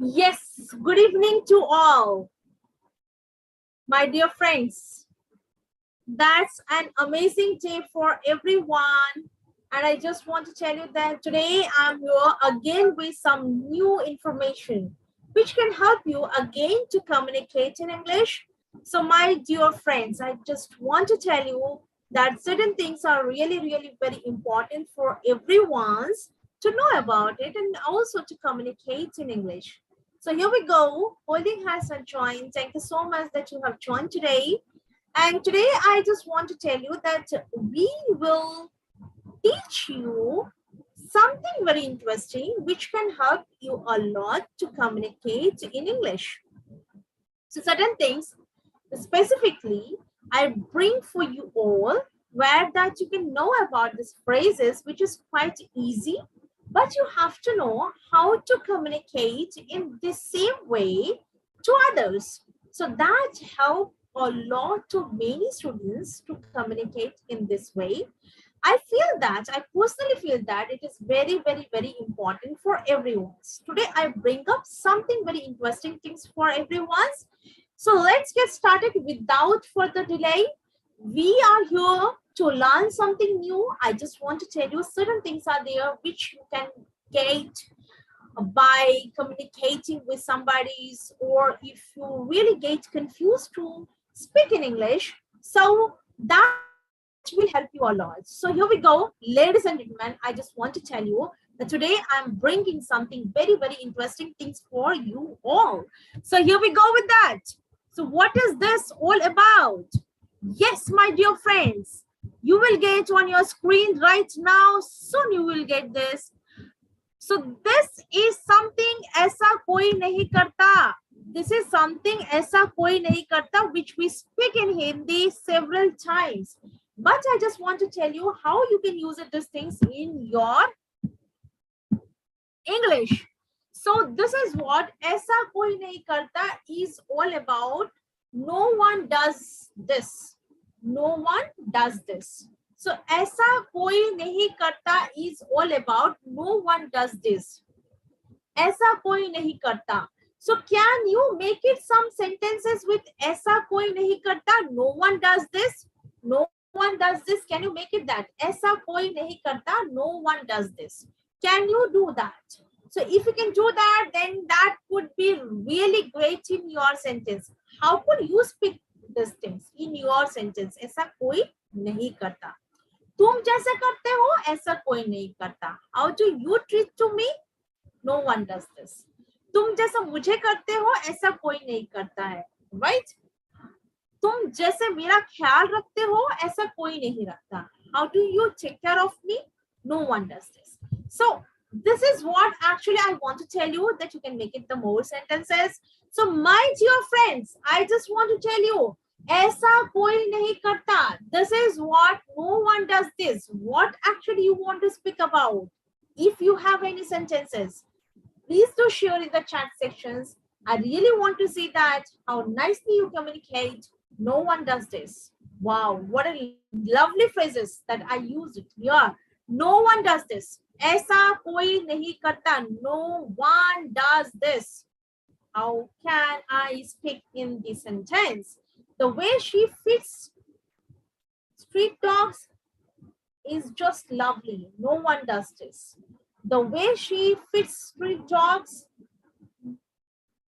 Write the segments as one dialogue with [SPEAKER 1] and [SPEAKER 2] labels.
[SPEAKER 1] Yes, good evening to all, my dear friends. That's an amazing day for everyone. And I just want to tell you that today I'm here again with some new information which can help you again to communicate in English. So, my dear friends, I just want to tell you that certain things are really, really very important for everyone to know about it and also to communicate in English. So here we go. Holding has joined. Thank you so much that you have joined today. And today I just want to tell you that we will teach you something very interesting which can help you a lot to communicate in English. So certain things specifically I bring for you all where that you can know about these phrases which is quite easy, but you have to know how to communicate in the same way to others. So that help a lot to many students to communicate in this way. I feel that, I personally feel that it is very, very, very important for everyone. Today, I bring up something very interesting things for everyone. So let's get started without further delay. We are here to learn something new. I just want to tell you certain things are there which you can get by communicating with somebody's, or if you really get confused to speak in English. So that will help you a lot. So here we go, ladies and gentlemen. I just want to tell you that today I'm bringing something very, very interesting things for you all. So here we go with that. So what is this all about? Yes, my dear friends, you will get on your screen right now. Soon you will get this. So this is something ऐसा कोई नहीं करता. This is something ऐसा कोई नहीं करता, which we speak in Hindi several times. But I just want to tell you how you can use these things in your English. So this is what ऐसा कोई नहीं करता is all about. No one does this. No one does this. So ऐसा कोई नहीं करता is all about no one does this. ऐसा कोई नहीं करता. So can you make it some sentences with ऐसा कोई नहीं करता? No one does this. No one does this. Can you make it that? ऐसा कोई नहीं करता. No one does this. Can you do that? So if you can do that, then that would be really great in your sentence. How could you speak these things in your sentence? ऐसा कोई नहीं करता. तुम जैसे करते हो ऐसा कोई नहीं करता. How do you treat to me? No one does this. तुम जैसा मुझे करते हो ऐसा कोई नहीं करता है. Right? तुम जैसे मेरा ख्याल रखते हो ऐसा कोई नहीं रखता. How do you take care of me? No one does this. So this is what actually I want to tell you, that you can make it the more sentences. So my dear friends, I just want to tell you, ऐसा कोई नहीं करता. This is what no one does this. What actually you want to speak about? If you have any sentences, please do share in the chat sections. I really want to see that, how nicely you communicate. No one does this. Wow, what a lovely phrases that I used it here. No one does this. ऐसा कोई नहीं करता. No one does this. How can I speak in this sentence? The way she fits street dogs is just lovely. No one does this. The way she fits street dogs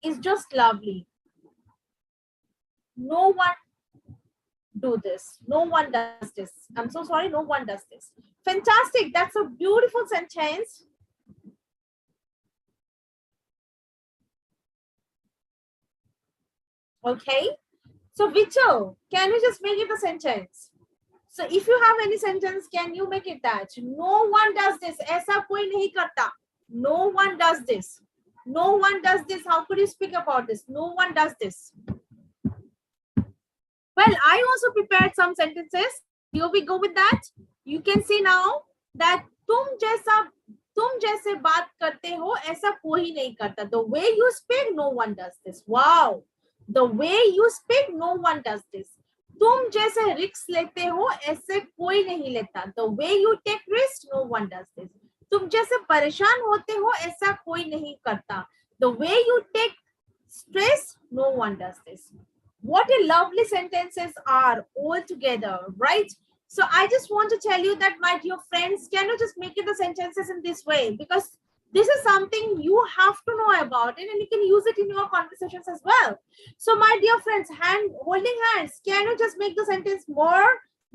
[SPEAKER 1] is just lovely. No one do this. No one does this. I'm so sorry. No one does this. Fantastic. That's a beautiful sentence. Okay. So Vichal, can you just make it a sentence? So if you have any sentence, can you make it that? No one does this. ऐसा कोई नहीं करता. No one does this. No one does this. How could you speak about this? No one does this. Well, I also prepared some sentences. Here we go with that. You can see now that तुम जैसे बात करते हो ऐसा कोई नहीं करता. The way you speak, no one does this. Wow. The way you speak, no one does this. तुम जैसे रिस्क लेते हो ऐसे कोई नहीं लेता. The way you take risk, no one does this. तुम जैसे परेशान होते हो ऐसा कोई नहीं करता. The way you take stress, no one does this. What a lovely sentences are all together, right? So I just want to tell you that, my dear friends, can you just make it the sentences in this way? Because this is something you have to know about it, and you can use it in your conversations as well. So my dear friends, holding hands, can you just make the sentence more?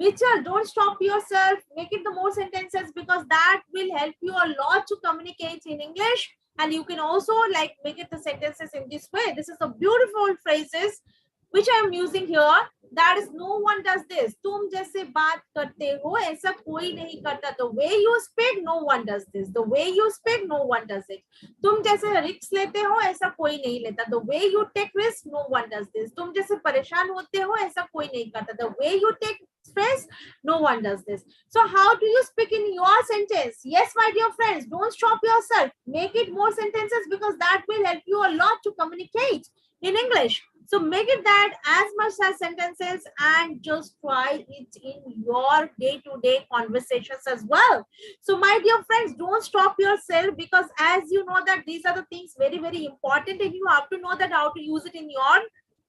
[SPEAKER 1] Vichal, don't stop yourself. Make it the more sentences, because that will help you a lot to communicate in English. And you can also like make it the sentences in this way. This is a beautiful phrases which I am using here. That is, no one does this. तुम जैसे बात करते हो ऐसा कोई नहीं करता. The way you speak, no one does this. The way you speak, no one does it. तुम जैसे रिस्क लेते हो ऐसा कोई नहीं लेता. The way you take risk, no one does this. तुम जैसे परेशान होते हो ऐसा कोई नहीं करता. The way you take stress, no one does this. So how do you speak in your sentence? Yes, my dear friends, don't stop yourself. Make it more sentences, because that will help you a lot to communicate in English. So make it that as much as sentences, and just try it in your day-to-day conversations as well. So my dear friends, don't stop yourself, because as you know that these are the things very, very important, and you have to know that how to use it in your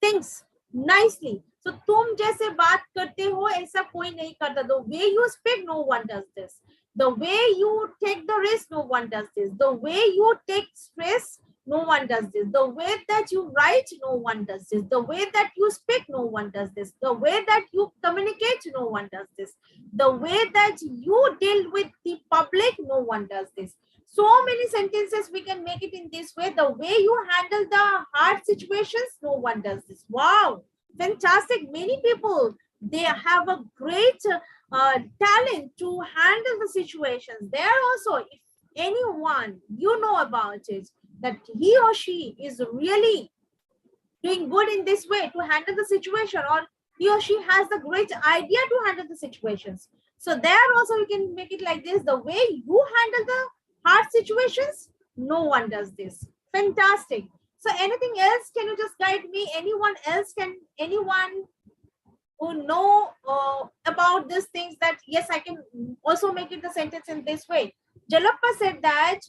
[SPEAKER 1] things nicely. So तुम जैसे बात करते हो ऐसा कोई नहीं करता. The way you speak, no one does this. The way you take the risk, no one does this. The way you take stress, no one does this. The way that you write, no one does this. The way that you speak, no one does this. The way that you communicate, no one does this. The way that you deal with the public, no one does this. So many sentences we can make it in this way. The way you handle the hard situations, no one does this. Wow, fantastic. Many people, they have a great talent to handle the situations. There also, if anyone you know about it, that he or she is really doing good in this way to handle the situation, or he or she has the great idea to handle the situations. So there also you can make it like this. The way you handle the hard situations, no one does this. Fantastic. So anything else? Can you just guide me? Anyone else? Can anyone who know about these things that yes, I can also make it the sentence in this way? Jalappa said that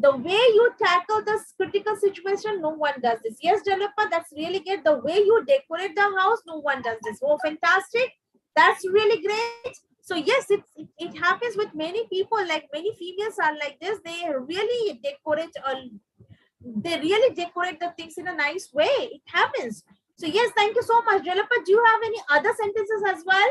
[SPEAKER 1] the way you tackle this critical situation, no one does this. Yes, Jalappa, that's really good. The way you decorate the house, no one does this. Oh, fantastic. That's really great. So yes, it happens with many people, like many females are like this. They really decorate the things in a nice way. It happens. So yes, thank you so much. Jalapa, do you have any other sentences as well?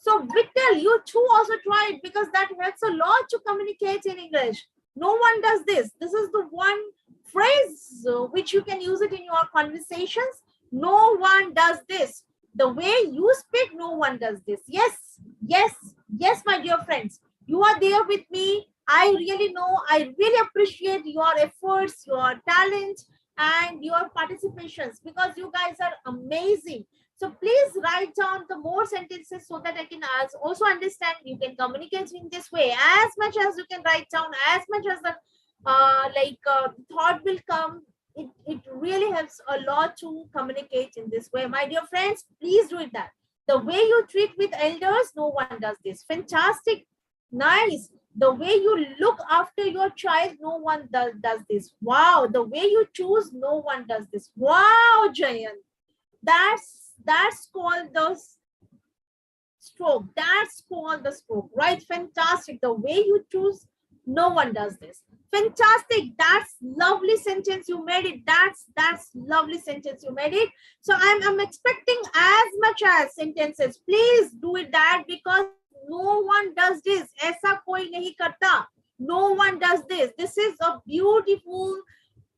[SPEAKER 1] So Victor, you too also try it, because that helps a lot to communicate in English. No one does this. This is the one phrase which you can use it in your conversations. No one does this. The way you speak, no one does this. Yes, yes, yes, my dear friends. You are there with me. I really know, I really appreciate your efforts, your talent, and your participations, because you guys are amazing. So please write down the more sentences so that I can also understand. You can communicate in this way as much as you can write down, as much as the thought will come. It really helps a lot to communicate in this way. My dear friends, please do it that. The way you treat with elders, no one does this. Fantastic. Nice. The way you look after your child, no one does this. Wow. The way you choose, no one does this. Wow, Jayan. That's called the stroke. That's called the stroke, right? Fantastic. The way you choose, no one does this. Fantastic. That's lovely sentence you made it. That's lovely sentence you made it. So I'm expecting as much as sentences. Please do it that, because no one does this. Aisa koi nahi karta. No one does this. This is a beautiful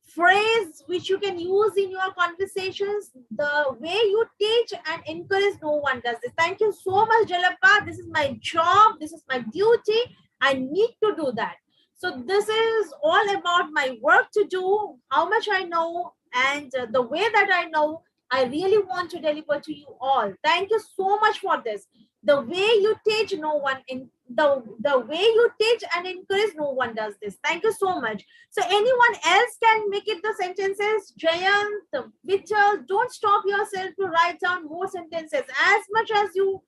[SPEAKER 1] phrase which you can use in your conversations. The way you teach and encourage, no one does this. Thank you so much, Jalapa. This is my job. This is my duty. I need to do that. So this is all about my work to do, how much I know, and the way that I know, I really want to deliver to you all. Thank you so much for this. The way you teach, no one in the way you teach and encourage, no one does this. Thank you so much. So anyone else can make it the sentences. Jayant, Vichal, don't stop yourself to write down more sentences. As much as you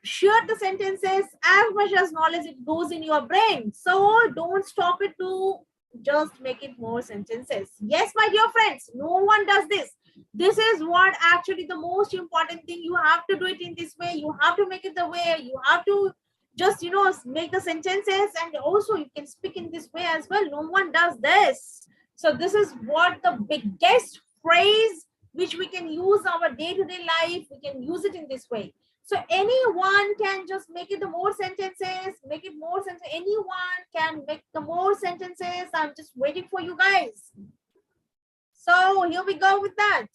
[SPEAKER 1] share the sentences, as much as knowledge it goes in your brain. So don't stop it to just make it more sentences. Yes, my dear friends, no one does this. This is what actually the most important thing. You have to do it in this way. You have to make it the way. You have to just, make the sentences, and also you can speak in this way as well. No one does this. So this is what the biggest phrase which we can use our day-to-day life. We can use it in this way. So anyone can just make it the more sentences, make it more sentences. Anyone can make the more sentences. I'm just waiting for you guys. So here we go with that.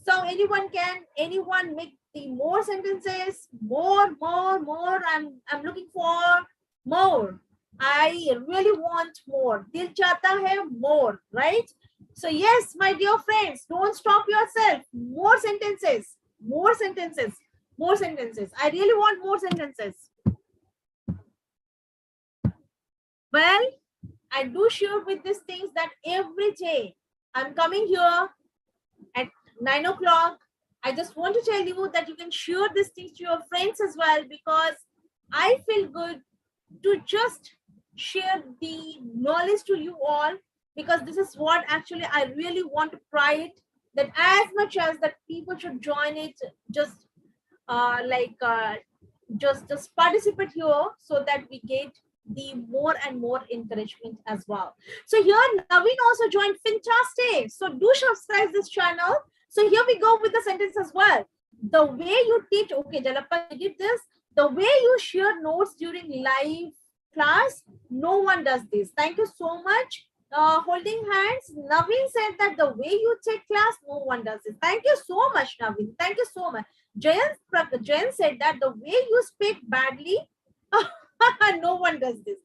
[SPEAKER 1] So anyone make the more sentences, more. I'm looking for more. I really want more. Dil chata hai more, right? So yes, my dear friends, don't stop yourself. More sentences, more sentences, more sentences. I really want more sentences. Well, I do share with these things that every day I'm coming here at 9 o'clock. I just want to tell you that you can share these things to your friends as well, because I feel good to just share the knowledge to you all, because this is what actually I really want to try it, that as much as that people should join it, just participate here so that we get the more and more encouragement as well. So here Naveen also joined. Fantastic. So do subscribe this channel. So here we go with the sentence as well. The way you teach, okay, Jalappa, you did this. The way you share notes during live class, no one does this. Thank you so much. Holding hands, Naveen said that the way you take class, no one does this. Thank you so much, Naveen. Thank you so much. Jayan said that the way you speak badly, no one does this.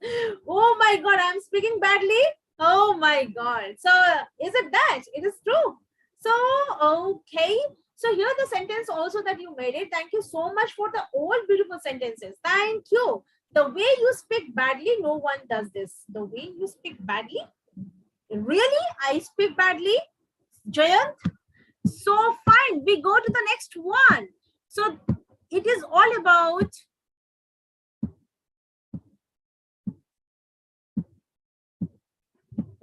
[SPEAKER 1] Oh my God, I'm speaking badly. Oh my God. So is it that? It is true. So, okay. So here the sentence also that you made it. Thank you so much for the all beautiful sentences. Thank you. The way you speak badly, no one does this. The way you speak badly. Really? I speak badly? Jayant? So fine. We go to the next one. So it is all about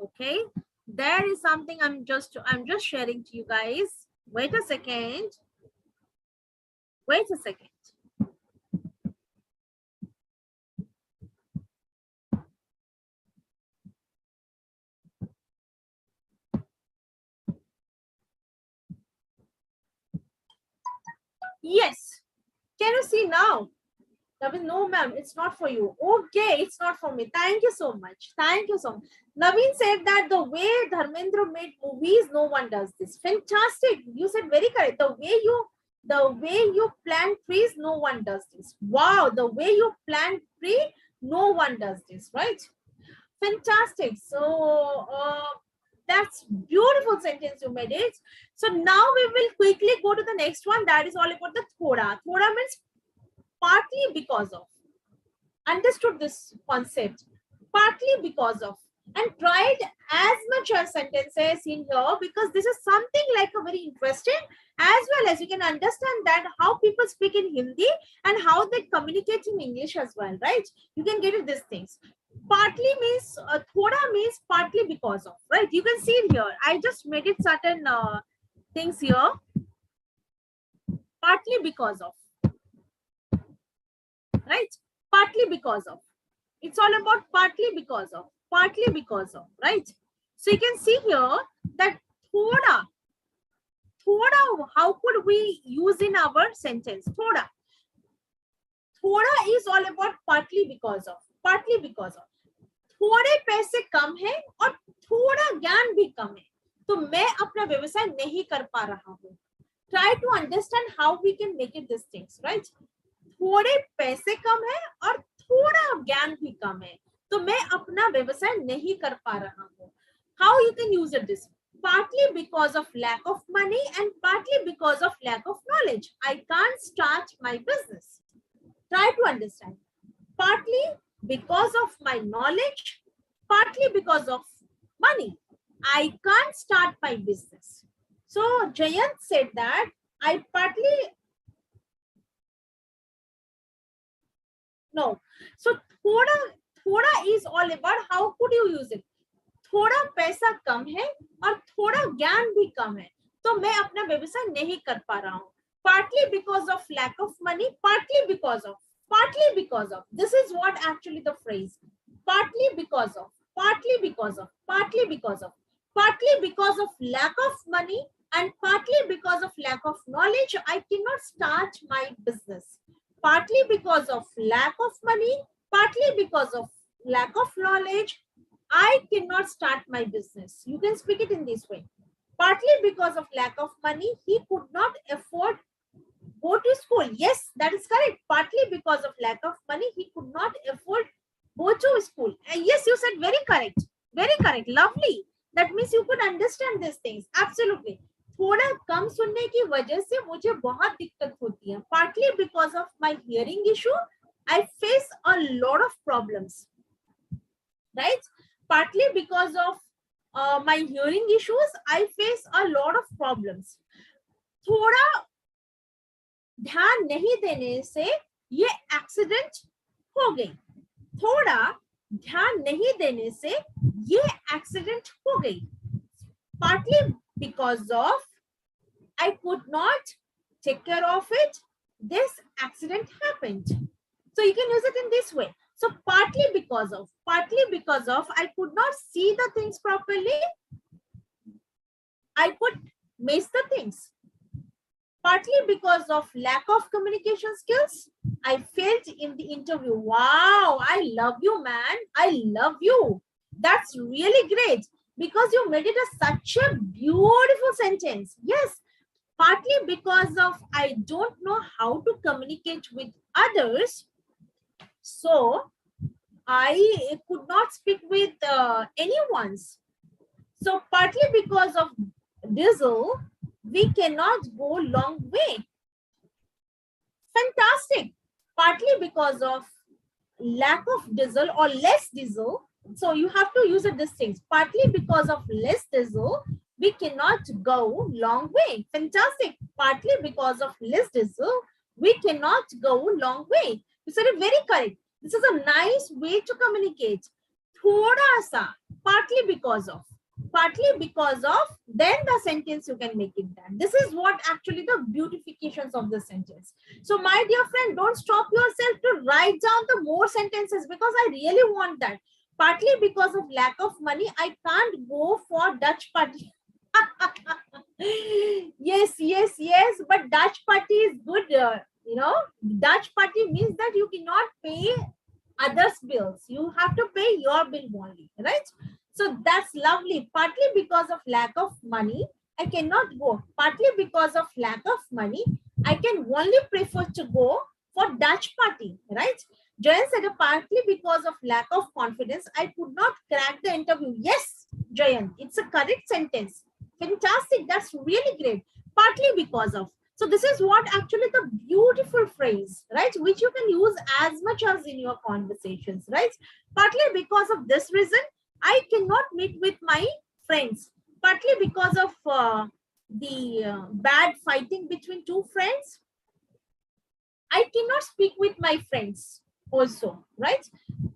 [SPEAKER 1] okay. There is something I'm just sharing to you guys. Wait a second. Wait a second. Yes. Can you see now? Naveen, no, ma'am, it's not for you. Okay, it's not for me. Thank you so much. Thank you so much. Naveen said that the way Dharmendra made movies, no one does this. Fantastic. You said very correct. The way you plant trees, no one does this. Wow, the way you plant tree, no one does this, right? Fantastic. So that's beautiful sentence you made it. So now we will quickly go to the next one. That is all about the thoda. Thoda means partly because of. Understood this concept? Partly because of. And tried as much as sentences in here because this is something like a very interesting, as well as you can understand that how people speak in Hindi and how they communicate in English as well, right? You can get it these things. Partly means thoda means partly because of, right? You can see it here. I just made it certain things here. Partly because of, right? Partly because of. It's all about partly because of, right? So you can see here that thoda, how could we use in our sentence? Thoda is all about partly because of, थोड़े पैसे कम है और थोड़ा ज्ञान भी कम है तो मैं अपना व्यवसाय नहीं कर पा रहा हूँ. Try to understand how we can make it these things, right? थोड़े पैसे कम है और थोड़ा ज्ञान भी कम है तो मैं अपना व्यवसाय नहीं कर पा रहा हूँ. How you can use it this? Partly because of lack of money and partly because of lack of knowledge. I can't start my business. Try to understand. Partly because of my knowledge, partly because of money. I can't start my business. So Jayant said that I partly, no. So thoda is all about how could you use it. थोड़ा पैसा कम है और थोड़ा ज्ञान भी कम है तो मैं अपना व्यवसाय नहीं कर पा रहा हूँ. Partly because of lack of money, partly because of, this is what actually the phrase. Partly because of, partly because of, partly because of, partly because of lack of money and partly because of lack of knowledge, I cannot start my business. Partly because of lack of money, partly because of lack of knowledge, I cannot start my business. You can speak it in this way. Partly because of lack of money, he could not afford go to school. Yes, that is correct. Partly because of lack of money, he could not afford go to school. Yes, you said very correct. Very correct. Lovely. That means you could understand these things. Absolutely. थोड़ा कम सुनने की वजह से मुझे बहुत दिक्कत होती है. Partly because of my hearing issue, I face a lot of problems. Right? Partly because of my hearing issues, I face a lot of problems. थोड़ा ध्यान नहीं देने से ये एक्सीडेंट हो गई. थोड़ा ध्यान नहीं देने से ये एक्सीडेंट हो गई. Partly because of I could not take care of it, this accident happened. So you can use it in this way. So partly because of, I could not see the things properly. I could miss the things. Partly because of lack of communication skills, I failed in the interview. Wow, I love you, man. I love you. That's really great because you made it such a beautiful sentence. Yes, partly because of I don't know how to communicate with others. So I could not speak with anyone's. So partly because of diesel, we cannot go long way. Fantastic. Partly because of lack of diesel or less diesel. So you have to use a distinct. Partly because of less diesel, we cannot go long way. Fantastic. Partly because of less diesel, we cannot go long way. You said it very correct. This is a nice way to communicate. Thoda sa, partly because of, then the sentence you can make it that. This is what actually the beautifications of the sentence. So my dear friend, don't stop yourself to write down the more sentences because I really want that. Partly because of lack of money, I can't go for Dutch party. Yes, yes, yes. But Dutch party is good. Dutch party means that you cannot pay others' bills. You have to pay your bill only, right? So that's lovely. Partly because of lack of money, I cannot go. Partly because of lack of money, I can only prefer to go for Dutch party, right? Jayan said partly because of lack of confidence, I could not crack the interview. Yes, Jayan, it's a correct sentence. Fantastic. That's really great. Partly because of. So this is what actually the beautiful phrase, right? Which you can use as much as in your conversations, right? Partly because of this reason, I cannot meet with my friends. Partly because of the bad fighting between two friends, I cannot speak with my friends also, right?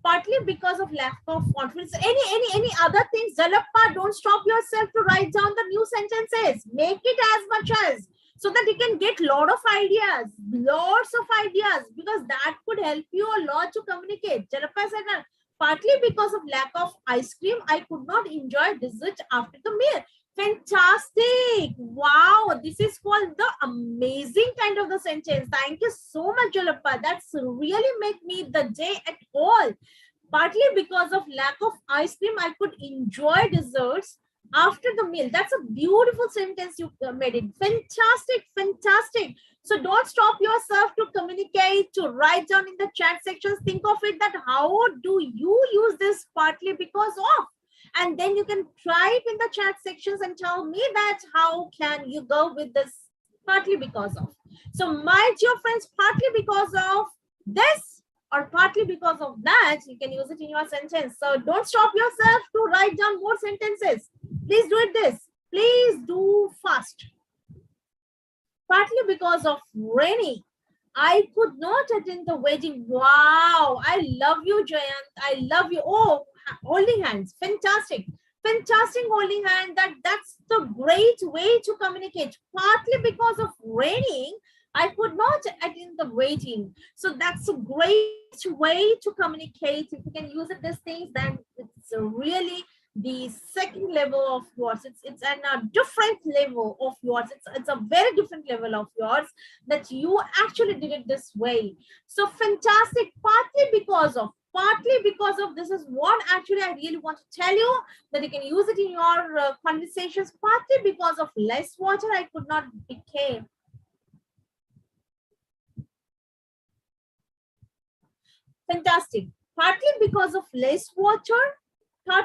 [SPEAKER 1] Partly because of lack of confidence. Any other things, Jalappa, don't stop yourself to write down the new sentences. Make it as much as, so that you can get lot of ideas, lots of ideas, because that could help you a lot to communicate. Jalappa said, partly because of lack of ice cream, I could not enjoy dessert after the meal. Fantastic. Wow, this is called the amazing kind of the sentence. Thank you so much, Jalappa. That's really make me the day at all. Partly because of lack of ice cream, I could enjoy desserts after the meal. That's a beautiful sentence you made it. Fantastic, fantastic. So don't stop yourself to communicate, to write down in the chat sections. Think of it that how do you use this partly because of? And then you can type in the chat sections and tell me that how can you go with this partly because of. So my dear friends, partly because of this or partly because of that, you can use it in your sentence. So don't stop yourself to write down more sentences. Please do it this. Please do fast. Partly because of raining, I could not attend the wedding. Wow, I love you, Jayant. I love you. Oh, holding hands. Fantastic. Fantastic holding hand. That's the great way to communicate. Partly because of raining, I could not attend the wedding. So that's a great way to communicate. If you can use it these things, then it's really the second level of yours. It's a different level of yours. It's a very different level of yours that you actually did it this way. So fantastic. Partly because of this is what actually I really want to tell you, that you can use it in your conversations. Partly because of less water, I could not became. Fantastic. Partly because of less water, I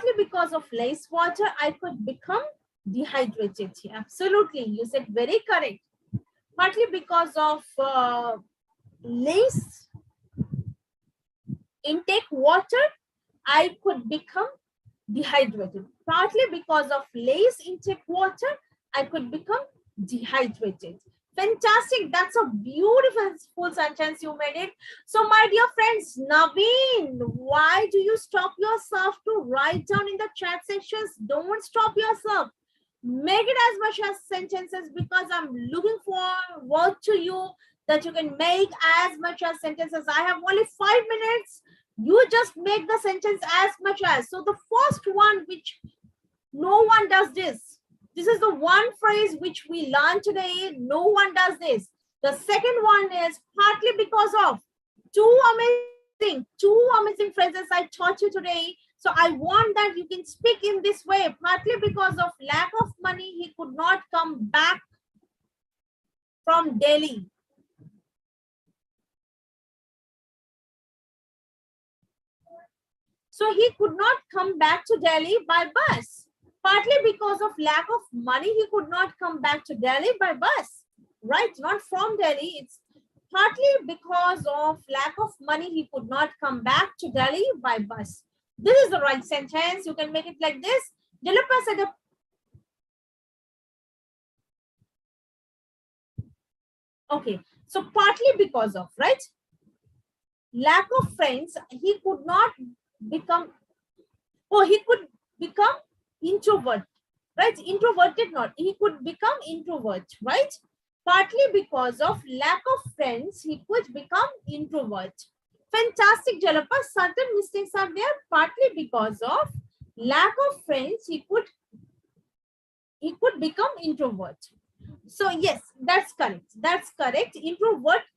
[SPEAKER 1] could become dehydrated. Absolutely, you said very correct. Partly because of less intake water, I could become dehydrated. Partly because of less intake water, I could become dehydrated. Fantastic. That's a beautiful full sentence you made it. So my dear friends, Naveen, why do you stop yourself to write down in the chat sections? Don't stop yourself. Make it as much as sentences, because I'm looking forward to you that you can make as much as sentences. I have only 5 minutes You just make the sentence as much as. So the first one, which no one does this. This is the one phrase which we learned today. No one does this. The second one is partly because of. Two amazing phrases I taught you today. So I want that you can speak in this way. Partly because of lack of money, he could not come back from Delhi. So he could not come back to Delhi by bus. Partly because of lack of money, he could not come back to Delhi by bus. Right? Not from Delhi. It's partly because of lack of money, he could not come back to Delhi by bus. This is the right sentence. You can make it like this. Jalapa said, okay, so partly because of, right? Lack of friends, he could not become, he could become introvert, right? Introverted not, he could become introvert, right? Partly because of lack of friends, he could become introvert. Fantastic, Jalapa. Certain mistakes are there. Partly because of lack of friends, he could become introvert. So yes, that's correct. That's correct.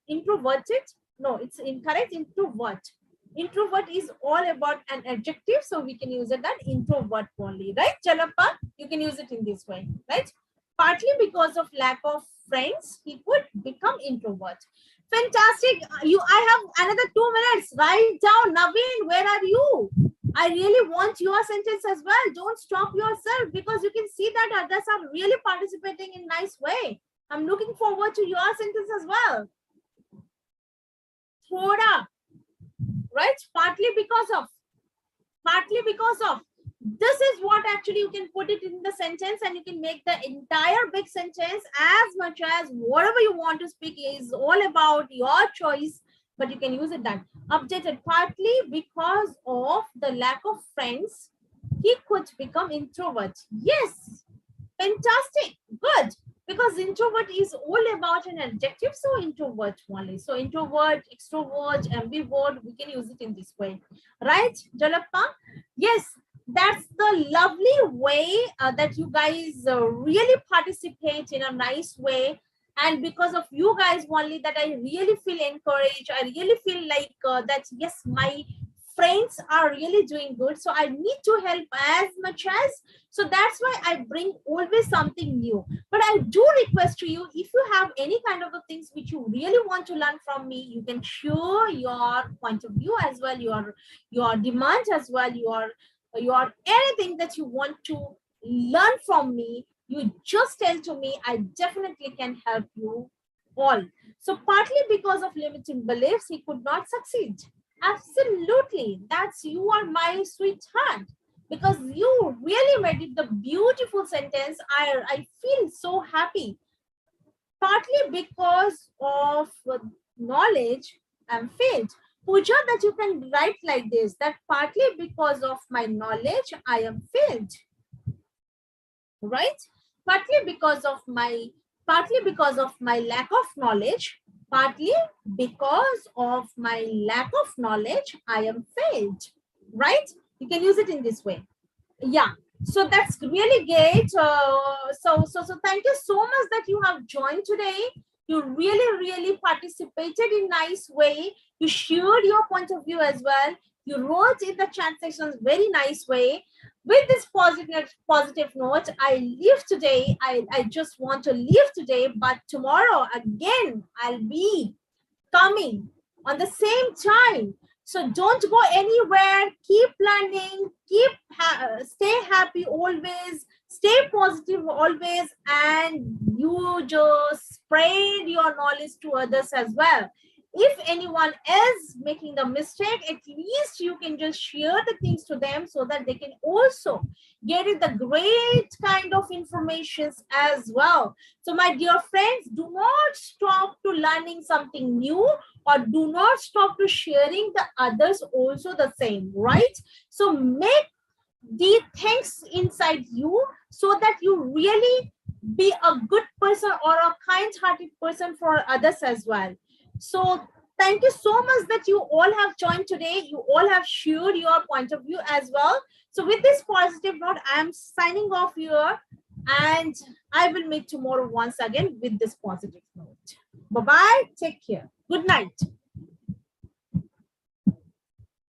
[SPEAKER 1] Introverted. No, it's incorrect. Introvert. Introvert is all about an adjective, so we can use it that introvert only, right? Jalapa, you can use it in this way, right? Partly because of lack of friends, he could become introvert. Fantastic. I have another 2 minutes. Write down, Naveen. Where are you? I really want your sentence as well. Don't stop yourself, because you can see that others are really participating in a nice way. I'm looking forward to your sentence as well. Thoda, right? Partly because of. This is what actually you can put it in the sentence, and you can make the entire big sentence as much as whatever you want to speak is all about your choice, but you can use it that. Updated, partly because of the lack of friends, he could become introvert. Yes, fantastic, good. Because introvert is all about an adjective, so introvert only. So introvert, extrovert, ambivert, we can use it in this way. Right, Jalappa? Yes, that's the lovely way that you guys really participate in a nice way. And because of you guys only, that I really feel encouraged. I really feel like that, yes, my friends are really doing good. So I need to help as much as. So that's why I bring always something new. But I do request to you, if you have any kind of things which you really want to learn from me, you can share your point of view as well, your demands as well, your anything that you want to learn from me, you just tell to me. I definitely can help you all. So partly because of limiting beliefs, he could not succeed. Absolutely, that's, you are my sweetheart, because you really made it the beautiful sentence. I feel so happy. Partly because of knowledge, I'm failed. Puja, that you can write like this, that partly because of my knowledge, I am failed. Right? Partly because of my lack of knowledge, partly because of my lack of knowledge, I am failed. Right? You can use it in this way. Yeah, so that's really great. So thank you so much that you have joined today. You really participated in nice way. You shared your point of view as well. You wrote in the chat sections very nice way. With this positive note, I leave today. I just want to leave today, but tomorrow again I'll be coming on the same time. So don't go anywhere. Keep learning. Stay happy always. Stay positive always, and you just spread your knowledge to others as well. If anyone is making the mistake, at least you can just share the things to them, so that they can also get it the great kind of informations as well. So my dear friends, do not stop to learning something new, or do not stop to sharing the others also the same, right? So make the things inside you, so that you really be a good person or a kind-hearted person for others as well. So Thank you so much that you all have joined today. You all have shared your point of view as well. So with this positive note, I am signing off here, and I will meet tomorrow once again with this positive note. Bye-bye. Take care. Good night.